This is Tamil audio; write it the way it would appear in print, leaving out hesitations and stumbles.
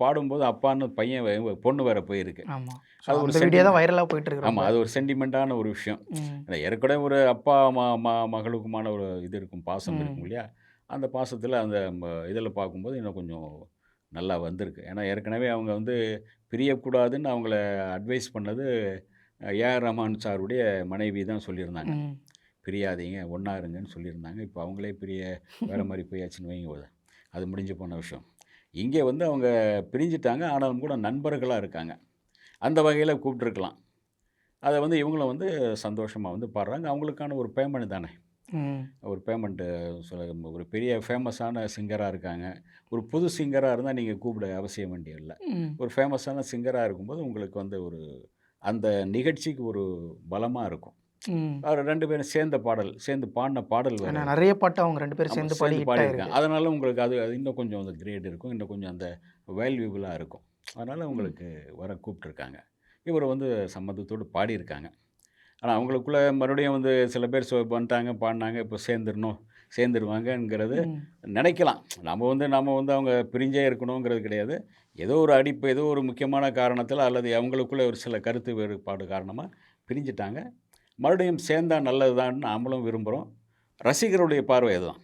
பாடும்போது அப்பான்னு பையன் பொண்ணு வேற போயிருக்கு. ஆமா. ஸோ அது ஒரு அந்த வீடியோ தான் வைரலா போயிட்டு இருக்கு ஆமா. ரொம்ப. அது ஒரு சென்டிமெண்ட்டான ஒரு விஷயம். ம். ஏன்னா ஏற்கனவே ஒரு அப்பா, மகளுக்குமான ஒரு இது இருக்கும். பாசம் இருக்கும் ம். இல்லையா? அந்த பாசத்தில அந்த இதில பார்க்கும்போது இன்னும் கொஞ்சம் நல்லா வந்திருக்கு. ஏன்னா ஏற்கனவே அவங்க வந்து பிரியக்கூடாதுன்னு அவங்கள அட்வைஸ் பண்ணது ஏ.ஆர். ரஹ்மான் சாருடைய மனைவி தான் சொல்லியிருந்தாங்க. ம். பிரியாதீங்க, ஒண்ணா இருங்கன்னு சொல்லியிருந்தாங்க. இப்ப அவங்களே வேற மாரி போயாச்சுன்னு வைங்க. அது முடிஞ்சு போன விஷயம். இங்கே வந்து அவங்க பிரிஞ்சுட்டாங்க. ஆனாலும் கூட நண்பர்களா இருக்காங்க. அந்த வகையில கூப்பிட்டுருக்கலாம். அத வந்து இவங்களும் வந்து சந்தோஷமா வந்து பாடுறாங்க. அவங்களுக்கான ஒரு பேமெண்ட் தானே. ம். ஒரு பேமெண்ட்டு ஒரு பெரிய ஃபேமஸான சிங்கரா இருக்காங்க. ஒரு புது சிங்கரா இருந்தா நீங்க கூப்பிட அவசியம் வேண்டியது இல்ல. ம். ஒரு ஃபேமஸான சிங்கரா இருக்கும்போது உங்களுக்கு வந்து அந்த நிகழ்ச்சிக்கு ஒரு பலமா இருக்கும். ம். 2 பேரும் சேர்ந்து பாடுன பாடல் வேற ஏன்னா இருக்கு. நெறைய பாட்டு அவங்க 2 பேரும் ஆமா. சேர்ந்து பாடி சேர்ந்து ஹிட் பாடியிருக்காங்க. ஆயிருக்கு. அதனால உங்களுக்கு அது அது இன்னும் கொஞ்சம் அந்த கிரேட் இருக்கும். இன்னும் கொஞ்சம் அந்த வேல்யூபிளா இருக்கும். அதனால ம். உங்களுக்கு கூப்ட்டுருக்காங்க. இவரு வந்து சம்மதத்தோடு பாடியிருக்காங்க. ஆனா அவங்களுக்குள்ள மறுபடியும் வந்து சில பேர் வந்துட்டாங்க, பாடுனாங்க. இப்போ சேர்ந்துருவாங்கங்கிறது ம். நெனைக்கலாம். நம்ம வந்து அவங்க பிரிஞ்சே இருக்கணுங்கிறது கிடையாது. ஏதோ ஒரு அடிப்பு, ஏதோ ஒரு முக்கியமான காரணத்தில அல்லது அவங்களுக்குள்ள ஒரு சில கருத்து வேறுபாடு காரணமா பிரிஞ்சுட்டாங்க. மறுபடியும் சேர்ந்தா நல்லது தான்னு நாமளும் விரும்புறோம். ரசிகருடைய பார்வை அதுதான்.